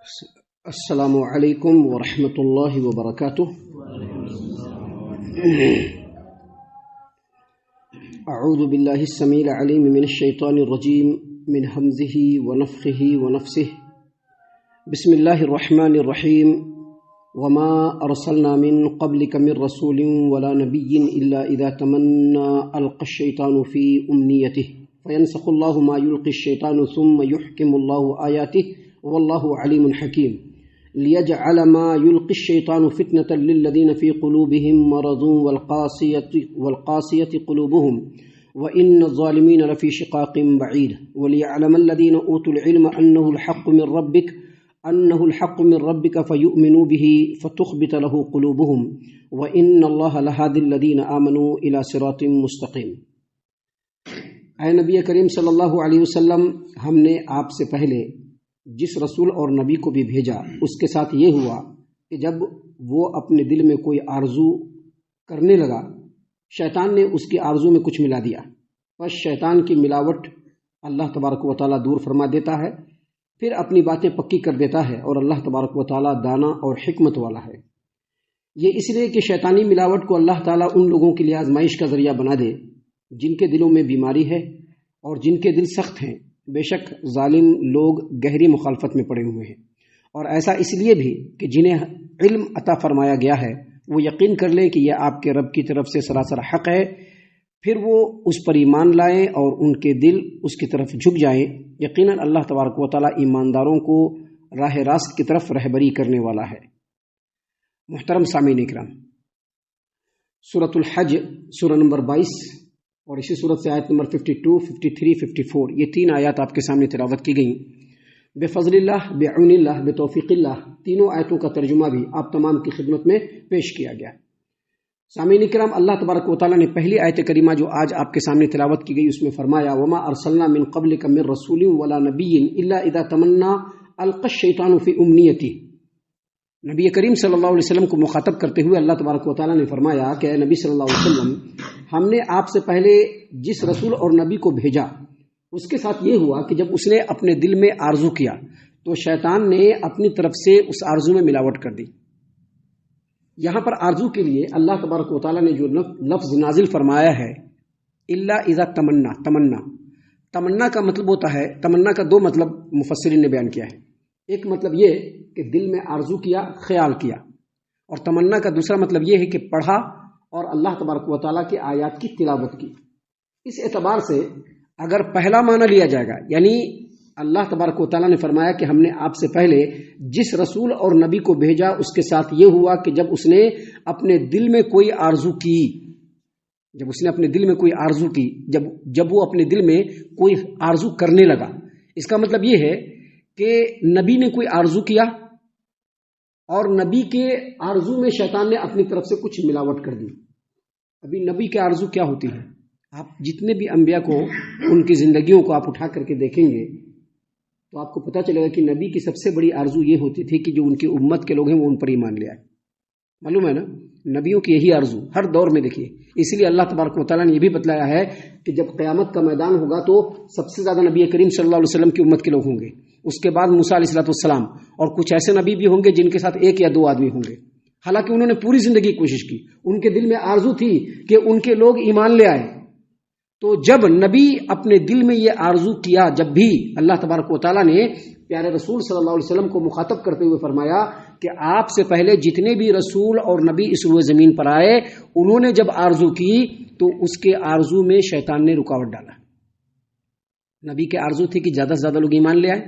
السلام علیکم ورحمۃ اللہ وبرکاتہ۔ اعوذ باللہ السمیع العلیم من الشیطان الرجیم من ہمزہ ونفخہ ونفثہ۔ بسم اللہ الرحمن الرحیم۔ وما ارسلنا من قبلک من رسول ولا نبی الا اذا تمنى القى الشیطان فی امنیتہ فینسخ اللہ ما یلقی الشیطان ثم یحکم اللہ آیاتہ واللہ علیم حکیم۔ لیجعل ما یلقی الشیطان فتنة للذین فی قلوبهم مرض والقاسیة قلوبهم وإن الظالمین لفی شقاق بعید وليعلم الذین اوتوا العلم أنه الحق من ربك فيؤمنوا به فتخبت له قلوبهم وإن الله لهادي الذين آمنوا إلى صراط مستقیم۔ اے نبی کریم صلی اللہ علیہ وسلم، ہم نے آپ سے پہلے جس رسول اور نبی کو بھی بھیجا اس کے ساتھ یہ ہوا کہ جب وہ اپنے دل میں کوئی آرزو کرنے لگا، شیطان نے اس کی آرزو میں کچھ ملا دیا، بس شیطان کی ملاوٹ اللہ تبارک و تعالیٰ دور فرما دیتا ہے، پھر اپنی باتیں پکی کر دیتا ہے، اور اللہ تبارک و تعالیٰ دانا اور حکمت والا ہے۔ یہ اس لیے کہ شیطانی ملاوٹ کو اللہ تعالیٰ ان لوگوں کے لیے آزمائش کا ذریعہ بنا دے جن کے دلوں میں بیماری ہے اور جن کے دل سخت ہیں۔ بے شک ظالم لوگ گہری مخالفت میں پڑے ہوئے ہیں، اور ایسا اس لیے بھی کہ جنہیں علم عطا فرمایا گیا ہے وہ یقین کر لیں کہ یہ آپ کے رب کی طرف سے سراسر حق ہے، پھر وہ اس پر ایمان لائیں اور ان کے دل اس کی طرف جھک جائیں۔ یقیناً اللہ تبارک و تعالیٰ ایمانداروں کو راہ راست کی طرف رہبری کرنے والا ہے۔ محترم سامعین کرام، سورۃ الحج سورہ نمبر 22 اور اسی صورت سے آیت نمبر 52، 53، 54، یہ تین آیات آپ کے سامنے تلاوت کی گئیں۔ بے فضل اللہ، بعون اللہ، بتوفیق اللہ، تینوں آیتوں کا ترجمہ بھی آپ تمام کی خدمت میں پیش کیا گیا۔ سامعین کرام، اللہ تبارک و تعالیٰ نے پہلی آیت کریمہ جو آج آپ کے سامنے تلاوت کی گئی اس میں فرمایا وما ارسلنا من قبلک من رسول ولا نبی الا اذا تمنى القى الشیطان فی امنیتہ۔ نبی کریم صلی اللہ علیہ وسلم کو مخاطب کرتے ہوئے اللہ تبارک و تعالیٰ نے فرمایا کہ اے نبی صلی اللہ علیہ وسلم، ہم نے آپ سے پہلے جس رسول اور نبی کو بھیجا اس کے ساتھ یہ ہوا کہ جب اس نے اپنے دل میں آرزو کیا تو شیطان نے اپنی طرف سے اس آرزو میں ملاوٹ کر دی۔ یہاں پر آرزو کے لیے اللہ تبارک و تعالیٰ نے جو لفظ نازل فرمایا ہے الا اذا تمنا، تمنا کا مطلب ہوتا ہے، تمنا کا دو مطلب مفسرین نے بیان کیا ہے۔ ایک مطلب یہ کہ دل میں آرزو کیا، خیال کیا، اور تمنا کا دوسرا مطلب یہ ہے کہ پڑھا اور اللہ تبارک و تعالیٰ کی آیات کی تلاوت کی۔ اس اعتبار سے اگر پہلا معنی لیا جائے گا، یعنی اللہ تبارک و تعالیٰ نے فرمایا کہ ہم نے آپ سے پہلے جس رسول اور نبی کو بھیجا اس کے ساتھ یہ ہوا کہ جب اس نے اپنے دل میں کوئی آرزو کی، جب وہ اپنے دل میں کوئی آرزو کرنے لگا، اس کا مطلب یہ ہے کہ نبی نے کوئی آرزو کیا اور نبی کے آرزو میں شیطان نے اپنی طرف سے کچھ ملاوٹ کر دی۔ ابھی نبی کے آرزو کیا ہوتی ہے؟ آپ جتنے بھی انبیاء کو، ان کی زندگیوں کو آپ اٹھا کر کے دیکھیں گے تو آپ کو پتہ چلے گا کہ نبی کی سب سے بڑی آرزو یہ ہوتی تھی کہ جو ان کی امت کے لوگ ہیں وہ ان پر ایمان لے آئے۔ معلوم ہے نا، نبیوں کی یہی آرزو ہر دور میں دیکھیے۔ اس لیے اللہ تبارک و تعالیٰ نے یہ بھی بتلایا ہے کہ جب قیامت کا میدان ہوگا تو سب سے زیادہ نبی کریم صلی اللہ علیہ وسلم کی امت کے لوگ ہوں گے، اس کے بعد موسیٰ علیہ السلام، اور کچھ ایسے نبی بھی ہوں گے جن کے ساتھ ایک یا دو آدمی ہوں گے۔ حالانکہ انہوں نے پوری زندگی کوشش کی، ان کے دل میں آرزو تھی کہ ان کے لوگ ایمان لے آئے۔ تو جب نبی اپنے دل میں یہ آرزو کیا، جب بھی اللہ تبارک و تعالیٰ نے پیارے رسول صلی اللہ علیہ وسلم کو مخاطب کرتے ہوئے فرمایا کہ آپ سے پہلے جتنے بھی رسول اور نبی اس روئے زمین پر آئے، انہوں نے جب آرزو کی تو اس کے آرزو میں شیطان نے رکاوٹ ڈالا۔ نبی کے آرزو تھی کہ زیادہ سے زیادہ لوگ ایمان لے آئے،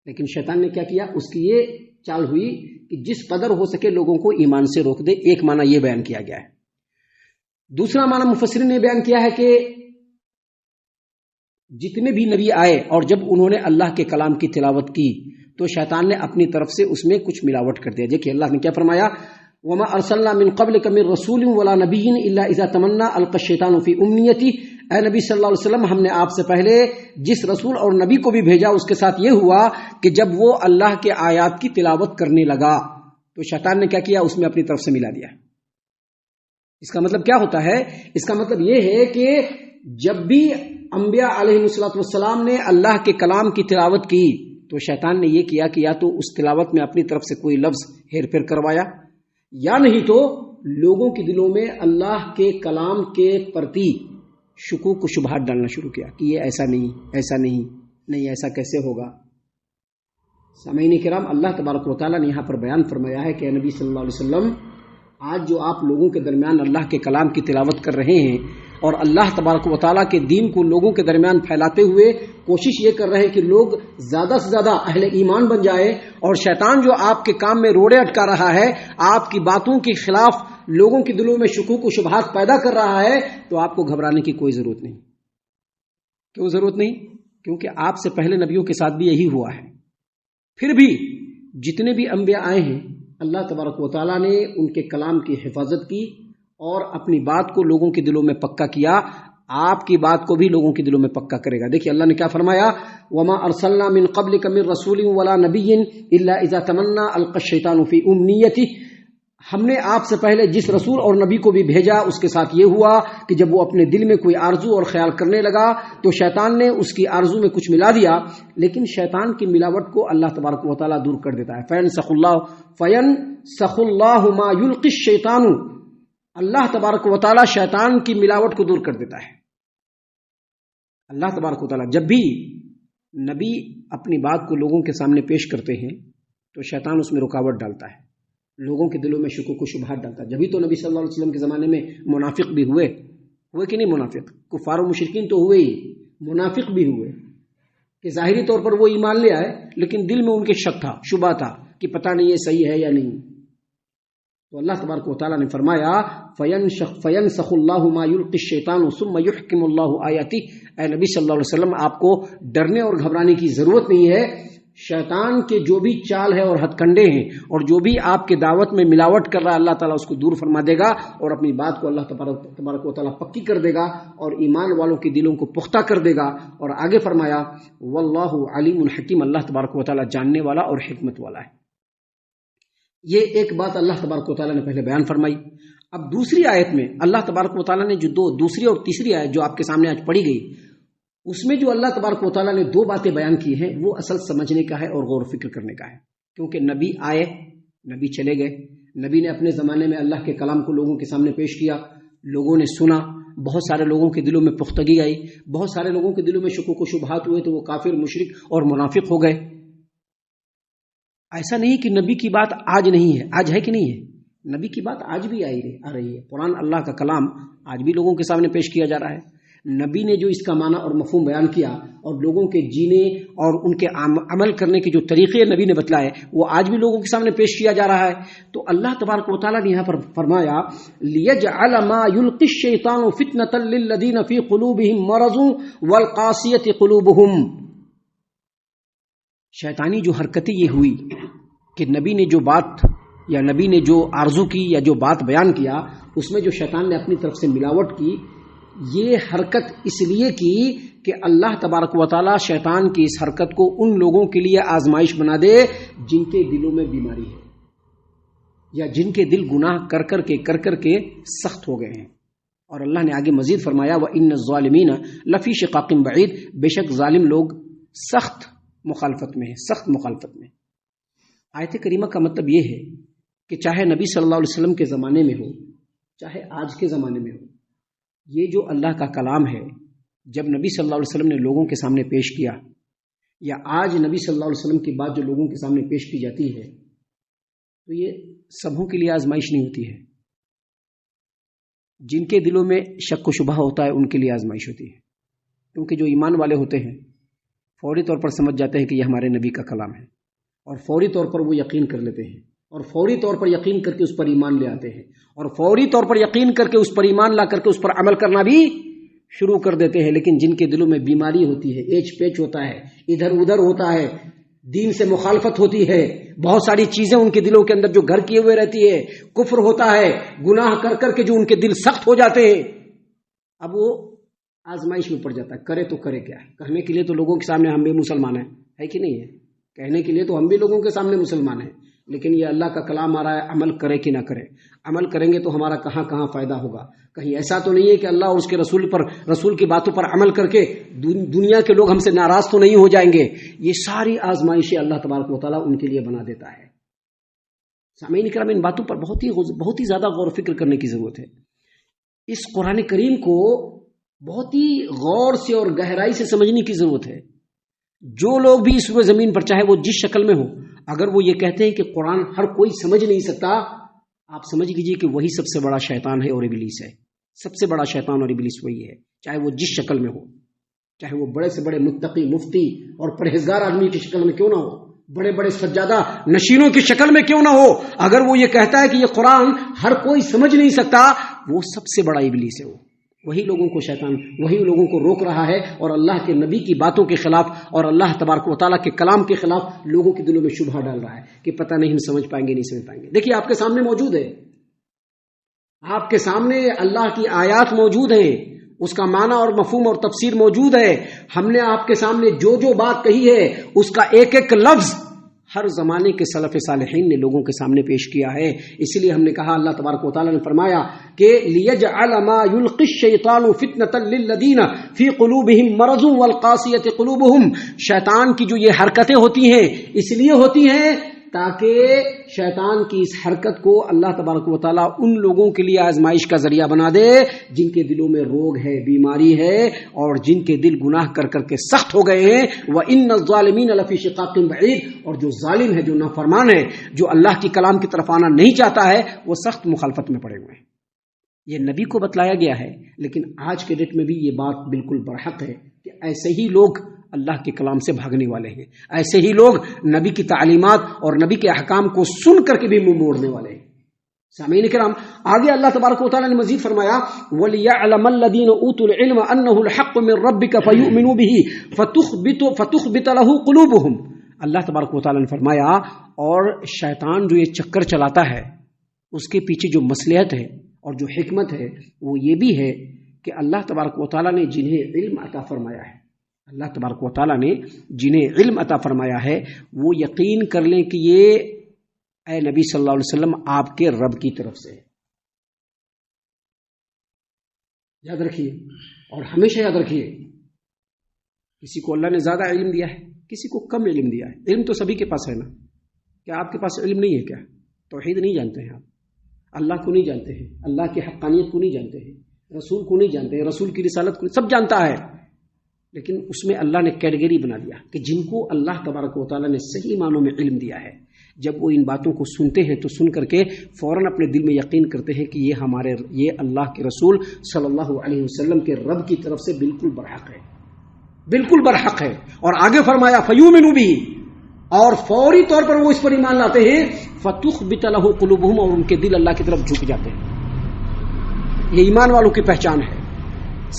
لیکن شیطان نے کیا کیا؟ اس کی یہ چال ہوئی کہ جس قدر ہو سکے لوگوں کو ایمان سے روک دے۔ ایک معنی یہ بیان کیا گیا ہے۔ دوسرا معنی مفسرین نے بیان کیا ہے کہ جتنے بھی نبی آئے اور جب انہوں نے اللہ کے کلام کی تلاوت کی تو شیطان نے اپنی طرف سے اس میں کچھ ملاوٹ کر دیا۔ دیکھیے اللہ نے کیا فرمایا وما ارسلنا من قبلک من رسول ولا نبی الا اذا تمنى القى الشیطان فی امنیتہ۔ اے نبی صلی اللہ علیہ وسلم، ہم نے آپ سے پہلے جس رسول اور نبی کو بھی بھیجا اس کے ساتھ یہ ہوا کہ جب وہ اللہ کے آیات کی تلاوت کرنے لگا تو شیطان نے کیا کیا؟ اس میں اپنی طرف سے ملا دیا۔ اس کا مطلب کیا ہوتا ہے؟ اس کا مطلب یہ ہے کہ جب بھی انبیاء علیہ الصلوۃ والسلام نے اللہ کے کلام کی تلاوت کی تو شیطان نے یہ کیا کہ یا تو اس تلاوت میں اپنی طرف سے کوئی لفظ ہیر پھیر کروایا، یا نہیں تو لوگوں کے دلوں میں اللہ کے کلام کے پرتی شکوک و شبہات ڈالنا شروع کیا کہ یہ ایسا نہیں ایسا کیسے ہوگا۔ سامعین کرام، اللہ تبارک و تعالیٰ نے یہاں پر بیان فرمایا ہے کہ اے نبی صلی اللہ علیہ وسلم، آج جو آپ لوگوں کے درمیان اللہ کے کلام کی تلاوت کر رہے ہیں اور اللہ تبارک و تعالیٰ کے دین کو لوگوں کے درمیان پھیلاتے ہوئے کوشش یہ کر رہے ہیں کہ لوگ زیادہ سے زیادہ اہل ایمان بن جائے، اور شیطان جو آپ کے کام میں روڑے اٹکا رہا ہے، آپ کی باتوں کے خلاف لوگوں کے دلوں میں شکوک و شبہات پیدا کر رہا ہے، تو آپ کو گھبرانے کی کوئی ضرورت نہیں۔ کیوں ضرورت نہیں؟ کیونکہ آپ سے پہلے نبیوں کے ساتھ بھی یہی ہوا ہے۔ پھر بھی جتنے بھی انبیاء آئے ہیں، اللہ تبارک و تعالیٰ نے ان کے کلام کی حفاظت کی اور اپنی بات کو لوگوں کے دلوں میں پکا کیا۔ آپ کی بات کو بھی لوگوں کے دلوں میں پکا کرے گا۔ دیکھیے اللہ نے کیا فرمایا، وَمَا أَرْسَلْنَا مِن قَبْلِكَ مِن رَّسُولٍ وَلَا نَبِيٍّ إِلَّا إِذَا تَمَنَّىٰ أَلْقَى الشَّيْطَانُ فِي أُمْنِيَّتِهِ، ہم نے آپ سے پہلے جس رسول اور نبی کو بھی بھیجا اس کے ساتھ یہ ہوا کہ جب وہ اپنے دل میں کوئی آرزو اور خیال کرنے لگا تو شیطان نے اس کی آرزو میں کچھ ملا دیا، لیکن شیطان کی ملاوٹ کو اللہ تبارک و تعالیٰ دور کر دیتا ہے۔ فَيَنسَخُ اللَّهُ مَا يُلْقِي الشَّيْطَانُ، اللہ تبارک و تعالیٰ شیطان کی ملاوٹ کو دور کر دیتا ہے۔ اللہ تبارک و تعالیٰ جب بھی نبی اپنی بات کو لوگوں کے سامنے پیش کرتے ہیں تو شیطان اس میں رکاوٹ ڈالتا ہے، لوگوں کے دلوں میں شکوک و شبہات ڈالتا ہے۔ جبھی تو نبی صلی اللہ علیہ وسلم کے زمانے میں منافق بھی ہوئے کہ نہیں؟ منافق کفار و مشرکین تو ہوئے ہی، منافق بھی ہوئے کہ ظاہری طور پر وہ ایمان لے آئے لیکن دل میں ان کے شک تھا، شبہ تھا کہ پتہ نہیں یہ صحیح ہے یا نہیں۔ تو اللہ تبارک و تعالیٰ نے فرمایا فَيَنسَخُ اللَّهُ مَا يُلْقِي الشَّيْطَانُ ثُمَّ يُحْكِمُ اللَّهُ آيَاتِهِ۔ اے نبی صلی اللہ علیہ وسلم، آپ کو ڈرنے اور گھبرانے کی ضرورت نہیں ہے۔ شیطان کے جو بھی چال ہے اور ہتھ کنڈے ہیں اور جو بھی آپ کے دعوت میں ملاوٹ کر رہا ہے، اللہ تعالیٰ اس کو دور فرما دے گا اور اپنی بات کو اللہ تبارک و تعالیٰ پکی کر دے گا اور ایمان والوں کے دلوں کو پختہ کر دے گا۔ اور آگے فرمایا واللہ علیم الحکیم، اللہ تبارک و تعالیٰ جاننے والا اور حکمت والا ہے۔ یہ ایک بات اللہ تبارک و تعالیٰ نے پہلے بیان فرمائی۔ اب دوسری آیت میں اللہ تبارک و تعالیٰ نے جو دوسری اور تیسری آیت جو آپ کے سامنے آج پڑھی گئی، اس میں جو اللہ تبارک و تعالیٰ نے دو باتیں بیان کی ہیں وہ اصل سمجھنے کا ہے اور غور و فکر کرنے کا ہے۔ کیونکہ نبی آئے، نبی چلے گئے، نبی نے اپنے زمانے میں اللہ کے کلام کو لوگوں کے سامنے پیش کیا، لوگوں نے سنا، بہت سارے لوگوں کے دلوں میں پختگی آئی، بہت سارے لوگوں کے دلوں میں شکوک و شبہات ہوئے تو وہ کافر، مشرک اور منافق ہو گئے۔ ایسا نہیں کہ نبی کی بات آج نہیں ہے، آج ہے کہ نہیں ہے، نبی کی بات آج بھی آ رہی ہے۔ قرآن اللہ کا کلام آج بھی لوگوں کے سامنے پیش کیا جا رہا ہے۔ نبی نے جو اس کا معنی اور مفہوم بیان کیا اور لوگوں کے جینے اور ان کے عمل کرنے کے جو طریقے نبی نے بتلائے وہ آج بھی لوگوں کے سامنے پیش کیا جا رہا ہے۔ تو اللہ تبارک و تعالیٰ نے یہاں پر فرمایا لِيَجْعَلَ مَا يُلْقِي الشَّيْطَانُ فِتْنَةً لِلَّذِينَ فِي قُلُوبِهِمْ مَرَضٌ وَالْقَاسِيَةِ قُلُوبُهُمْ۔ شیطانی جو حرکتیں یہ ہوئی کہ نبی نے جو بات یا نبی نے جو آرزو کی یا جو بات بیان کیا اس میں جو شیطان نے اپنی طرف سے ملاوٹ کی، یہ حرکت اس لیے کی کہ اللہ تبارک و تعالیٰ شیطان کی اس حرکت کو ان لوگوں کے لیے آزمائش بنا دے جن کے دلوں میں بیماری ہے یا جن کے دل گناہ کر کر کے سخت ہو گئے ہیں۔ اور اللہ نے آگے مزید فرمایا وَإِنَّ الظَّالِمِينَ لَفِي شِقَاقٍ بَعِيدٍ، بے شک ظالم لوگ سخت مخالفت میں ہیں، سخت مخالفت میں۔ آیت کریمہ کا مطلب یہ ہے کہ چاہے نبی صلی اللہ علیہ وسلم کے زمانے میں ہو چاہے آج کے زمانے میں ہو، یہ جو اللہ کا کلام ہے جب نبی صلی اللہ علیہ وسلم نے لوگوں کے سامنے پیش کیا یا آج نبی صلی اللہ علیہ وسلم کی بات جو لوگوں کے سامنے پیش کی جاتی ہے تو یہ سبوں کے لیے آزمائش نہیں ہوتی ہے۔ جن کے دلوں میں شک و شبہ ہوتا ہے ان کے لیے آزمائش ہوتی ہے، کیونکہ جو ایمان والے ہوتے ہیں فوری طور پر سمجھ جاتے ہیں کہ یہ ہمارے نبی کا کلام ہے اور فوری طور پر وہ یقین کر لیتے ہیں اور فوری طور پر یقین کر کے اس پر ایمان لے آتے ہیں اور فوری طور پر یقین کر کے اس پر ایمان لا کر کے اس پر عمل کرنا بھی شروع کر دیتے ہیں۔ لیکن جن کے دلوں میں بیماری ہوتی ہے، ایچ پیچ ہوتا ہے، ادھر ادھر ہوتا ہے، دین سے مخالفت ہوتی ہے، بہت ساری چیزیں ان کے دلوں کے اندر جو گھر کیے ہوئے رہتی ہے، کفر ہوتا ہے، گناہ کر کے جو ان کے دل سخت ہو جاتے ہیں، اب وہ آزمائش میں پڑ جاتا ہے۔ کرے تو کرے کیا؟ کہنے کے لیے تو لوگوں کے سامنے ہم بھی مسلمان ہیں، ہے کہ نہیں ہے؟ کہنے کے لیے تو ہم بھی لوگوں کے سامنے مسلمان ہیں، لیکن یہ اللہ کا کلام آ رہا ہے، عمل کرے کہ نہ کرے. عمل کریں گے تو ہمارا کہاں کہاں فائدہ ہوگا. کہیں ایسا تو نہیں ہے کہ اللہ اور اس کے رسول کی باتوں پر عمل کر کے دنیا کے لوگ ہم سے ناراض تو نہیں ہو جائیں گے. یہ ساری آزمائشیں اللہ تبارک و تعالیٰ ان کے لیے بنا دیتا ہے. سامعین کرام، ان باتوں پر بہت ہی زیادہ غور و فکر کرنے کی ضرورت ہے. اس قرآن کریم کو بہت ہی غور سے اور گہرائی سے سمجھنے کی ضرورت ہے. جو لوگ بھی اس زمین پر چاہے وہ جس شکل میں ہو، اگر وہ یہ کہتے ہیں کہ قرآن ہر کوئی سمجھ نہیں سکتا، آپ سمجھ لیجیے کہ وہی سب سے بڑا شیطان ہے اور ابلیس ہے. سب سے بڑا شیطان اور ابلیس وہی ہے، چاہے وہ جس شکل میں ہو، چاہے وہ بڑے سے بڑے متقی، مفتی اور پرہیزگار آدمی کی شکل میں کیوں نہ ہو، بڑے بڑے سجادہ نشینوں کی شکل میں کیوں نہ ہو. اگر وہ یہ کہتا ہے کہ یہ قرآن ہر کوئی سمجھ نہیں سکتا، وہ سب سے بڑا ابلیس ہے. وہی لوگوں کو شیطان، وہی لوگوں کو روک رہا ہے اور اللہ کے نبی کی باتوں کے خلاف اور اللہ تبارک و تعالیٰ کے کلام کے خلاف لوگوں کے دلوں میں شبہ ڈال رہا ہے کہ پتہ نہیں ہم سمجھ پائیں گے نہیں سمجھ پائیں گے. دیکھیے آپ کے سامنے موجود ہے، آپ کے سامنے اللہ کی آیات موجود ہیں، اس کا معنی اور مفہوم اور تفسیر موجود ہے. ہم نے آپ کے سامنے جو بات کہی ہے اس کا ایک ایک لفظ ہر زمانے کے سلف صالحین نے لوگوں کے سامنے پیش کیا ہے. اس لیے ہم نے کہا، اللہ تبارک و تعالیٰ نے فرمایا کہ لِيَجْعَلَ مَا يُلْقِي الشَّيْطَانُ فِتْنَةً لِلَّذِينَ فِي قُلُوبِهِم مَّرَضٌ وَالْقَاسِيَةِ قُلُوبُهُم. شیطان کی جو یہ حرکتیں ہوتی ہیں اس لیے ہوتی ہیں تاکہ شیطان کی اس حرکت کو اللہ تبارک و تعالیٰ ان لوگوں کے لیے آزمائش کا ذریعہ بنا دے جن کے دلوں میں روگ ہے، بیماری ہے، اور جن کے دل گناہ کر کر کے سخت ہو گئے ہیں. وَإِنَّ الظَّالِمِينَ لَفِي شِقَاقٍ بَعِيدٍ. اور جو ظالم ہے، جو نافرمان ہے، جو اللہ کی کلام کی طرف آنا نہیں چاہتا ہے، وہ سخت مخالفت میں پڑے ہوئے ہیں. یہ نبی کو بتلایا گیا ہے، لیکن آج کے ڈیٹ میں بھی یہ بات بالکل برحق ہے کہ ایسے ہی لوگ اللہ کے کلام سے بھاگنے والے ہیں، ایسے ہی لوگ نبی کی تعلیمات اور نبی کے احکام کو سن کر کے بھی منہ موڑنے والے ہیں. سامعین کرام، آگے اللہ تبارک و تعالیٰ نے مزید فرمایا وَلِيَعْلَمَ الَّذِينَ أُوتُوا الْعِلْمَ أَنَّهُ الْحَقُّ مِنْ رَبِّكَ فَيُؤْمِنُوا بِهِ فَتُخْبِتَ لَهُ قُلُوبُهُمْ. اللہ تبارک و تعالیٰ نے فرمایا، اور شیطان جو یہ چکر چلاتا ہے اس کے پیچھے جو مصلحت ہے اور جو حکمت ہے وہ یہ بھی ہے کہ اللہ تبارک و تعالیٰ نے جنہیں علم عطا فرمایا ہے، اللہ تبارک و تعالیٰ نے جنہیں علم عطا فرمایا ہے، وہ یقین کر لیں کہ یہ اے نبی صلی اللہ علیہ وسلم آپ کے رب کی طرف سے ہے. یاد رکھیے اور ہمیشہ یاد رکھیے، کسی کو اللہ نے زیادہ علم دیا ہے، کسی کو کم علم دیا ہے. علم تو سبھی کے پاس ہے نا. کیا آپ کے پاس علم نہیں ہے؟ کیا توحید نہیں جانتے ہیں؟ آپ اللہ کو نہیں جانتے ہیں، اللہ کی حقانیت کو نہیں جانتے ہیں، رسول کو نہیں جانتے ہیں، رسول کی رسالت کو سب جانتا ہے، لیکن اس میں اللہ نے کیٹیگری بنا دیا کہ جن کو اللہ تبارک و تعالیٰ نے صحیح معنوں میں علم دیا ہے، جب وہ ان باتوں کو سنتے ہیں تو سن کر کے فوراً اپنے دل میں یقین کرتے ہیں کہ یہ اللہ کے رسول صلی اللہ علیہ وسلم کے رب کی طرف سے بالکل برحق ہے، بالکل برحق ہے. اور آگے فرمایا فَيُؤْمِنُوا بِهِ، اور فوری طور پر وہ اس پر ایمان لاتے ہیں. فَتُخْبِتَ لَهُ قُلُوبُهُمْ، اور ان کے دل اللہ کی طرف جھک جاتے ہیں. یہ ایمان والوں کی پہچان ہے.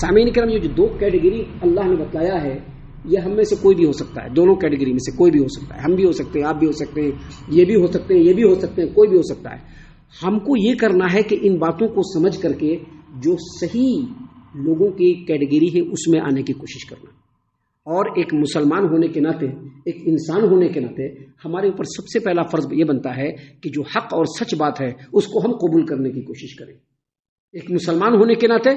سامعین کرام، یہ جو دو کیٹیگری اللہ نے بتلایا ہے، یہ ہم میں سے کوئی بھی ہو سکتا ہے. دونوں کیٹیگری میں سے کوئی بھی ہو سکتا ہے. ہم بھی ہو سکتے ہیں، آپ بھی ہو سکتے ہیں، یہ بھی ہو سکتے ہیں، یہ بھی ہو سکتے ہیں، کوئی بھی ہو سکتا ہے. ہم کو یہ کرنا ہے کہ ان باتوں کو سمجھ کر کے جو صحیح لوگوں کی کیٹیگری ہے اس میں آنے کی کوشش کرنا. اور ایک مسلمان ہونے کے ناطے، ایک انسان ہونے کے ناطے ہمارے اوپر سب سے پہلا فرض یہ بنتا ہے کہ جو حق اور سچ بات ہے اس کو ہم قبول کرنے کی کوشش کریں. ایک مسلمان ہونے کے ناطے،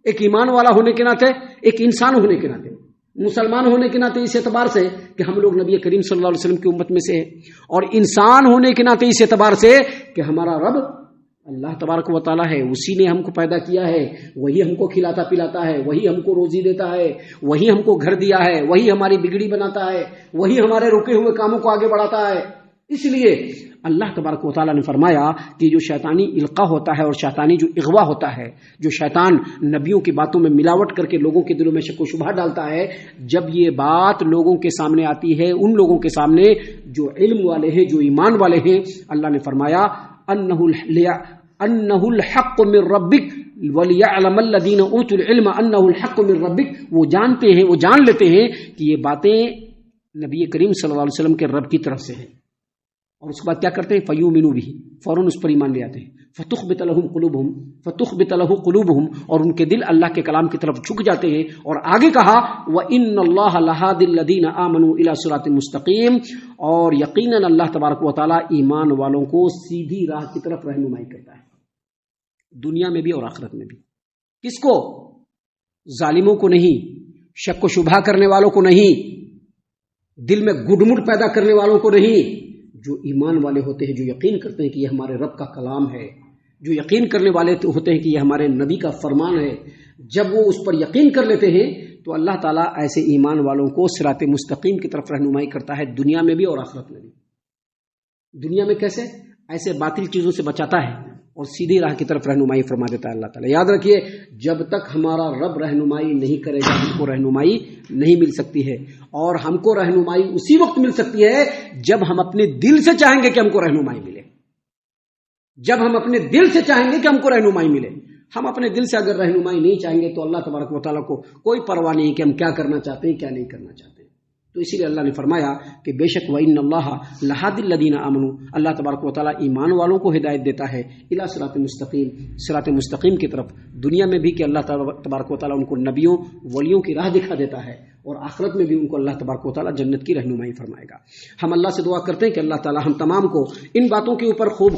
ایک ایمان والا ہونے کے ناطے، ایک انسان ہونے کے ناطے. مسلمان ہونے کے ناطے اس اعتبار سے کہ ہم لوگ نبی کریم صلی اللہ علیہ وسلم کی امت میں سے ہیں، اور انسان ہونے کے ناطے اس اعتبار سے کہ ہمارا رب اللہ تبارک و تعالیٰ ہے، اسی نے ہم کو پیدا کیا ہے، وہی ہم کو کھلاتا پلاتا ہے، وہی ہم کو روزی دیتا ہے، وہی ہم کو گھر دیا ہے، وہی ہماری بگڑی بناتا ہے، وہی ہمارے رکے ہوئے کاموں کو آگے بڑھاتا ہے. اس لیے اللہ تبارک و تعالیٰ نے فرمایا کہ جو شیطانی القاء ہوتا ہے اور شیطانی جو اغوا ہوتا ہے، جو شیطان نبیوں کی باتوں میں ملاوٹ کر کے لوگوں کے دلوں میں شک و شبہ ڈالتا ہے، جب یہ بات لوگوں کے سامنے آتی ہے، ان لوگوں کے سامنے جو علم والے ہیں، جو ایمان والے ہیں، اللہ نے فرمایا انہ الحق من ربک وَلِيَعْلَمَ الَّذِينَ أُوتُوا الْعِلْمَ أَنَّهُ الْحَقُّ مِن رَّبِّكَ. وہ جانتے ہیں، وہ جان لیتے ہیں کہ یہ باتیں نبی کریم صلی اللہ علیہ وسلم کے رب کی طرف سے ہیں. اور اس کے بعد کیا کرتے ہیں فیؤمنوا بہ، فوراً اس پر ایمان لے آتے ہیں، فتخبت لہ قلوبہم، اور ان کے دل اللہ کے کلام کی طرف جھک جاتے ہیں۔ اور آگے کہا وَإِنَّ اللَّهَ لَهَادِ الَّذِينَ آمَنُوا إِلَى صِرَاطٍ مُسْتَقِيمٍ، اور یقیناً اللہ تبارک و تعالیٰ ایمان والوں کو سیدھی راہ کی طرف رہنمائی کرتا ہے، دنیا میں بھی اور آخرت میں بھی۔ کس کو؟ ظالموں کو نہیں، شک و شبہ کرنے والوں کو نہیں، دل میں گڈمٹ پیدا کرنے والوں کو نہیں، جو ایمان والے ہوتے ہیں، جو یقین کرتے ہیں کہ یہ ہمارے رب کا کلام ہے، جو یقین کرنے والے ہوتے ہیں کہ یہ ہمارے نبی کا فرمان ہے، جب وہ اس پر یقین کر لیتے ہیں تو اللہ تعالیٰ ایسے ایمان والوں کو صراط مستقیم کی طرف رہنمائی کرتا ہے، دنیا میں بھی اور آخرت میں بھی۔ دنیا میں کیسے؟ ایسے باطل چیزوں سے بچاتا ہے اور سیدھی راہ کی طرف رہنمائی فرما دیتا ہے اللہ تعالیٰ۔ یاد رکھیے، جب تک ہمارا رب رہنمائی نہیں کرے گا ہم کو رہنمائی نہیں مل سکتی ہے، اور ہم کو رہنمائی اسی وقت مل سکتی ہے جب ہم اپنے دل سے چاہیں گے کہ ہم کو رہنمائی ملے، جب ہم اپنے دل سے چاہیں گے کہ ہم کو رہنمائی ملے۔ ہم اپنے دل سے اگر رہنمائی نہیں چاہیں گے تو اللہ تبارک و تعالیٰ کو کوئی پرواہ نہیں کہ ہم کیا کرنا چاہتے ہیں کیا نہیں کرنا چاہتے۔ تو اسی لیے اللہ نے فرمایا کہ بے شک وَإِنَّ اللَّهَ لَهَادِ الَّذِينَ آمَنُوا، اللہ تبارک و تعالیٰ ایمان والوں کو ہدایت دیتا ہے اِلیٰ صراط مستقیم، صراط مستقیم کی طرف، دنیا میں بھی کہ اللہ تبارک و تعالیٰ ان کو نبیوں ولیوں کی راہ دکھا دیتا ہے، اور آخرت میں بھی ان کو اللہ تبارک و تعالیٰ جنت کی رہنمائی فرمائے گا۔ ہم اللہ سے دعا کرتے ہیں کہ اللہ تعالیٰ ہم تمام کو ان باتوں کے اوپر خوب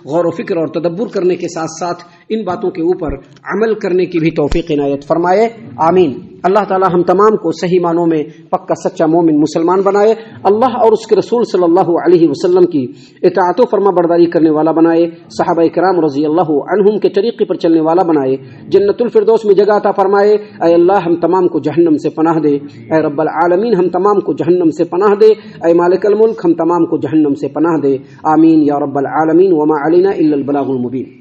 غور و فکر اور تدبر کرنے کے ساتھ ساتھ ان باتوں کے اوپر عمل کرنے کی بھی توفیق عنایت فرمائے، آمین۔ اللہ تعالیٰ ہم تمام کو صحیح معنوں میں پکا سچا مومن مسلمان بنائے، اللہ اور اس کے رسول صلی اللہ علیہ وسلم کی اطاعت و فرما برداری کرنے والا بنائے، صحابہ کرام رضی اللہ عنہم کے طریقے پر چلنے والا بنائے، جنت الفردوس میں جگہ عطا فرمائے۔ اے اللہ ہم تمام کو جہنم سے پناہ دے، اے رب العالمین ہم تمام کو جہنم سے پناہ دے، اے مالک الملک ہم تمام کو جہنم سے پناہ دے، آمین یا رب العالمین۔ وما علینا الا البلاغ المبین۔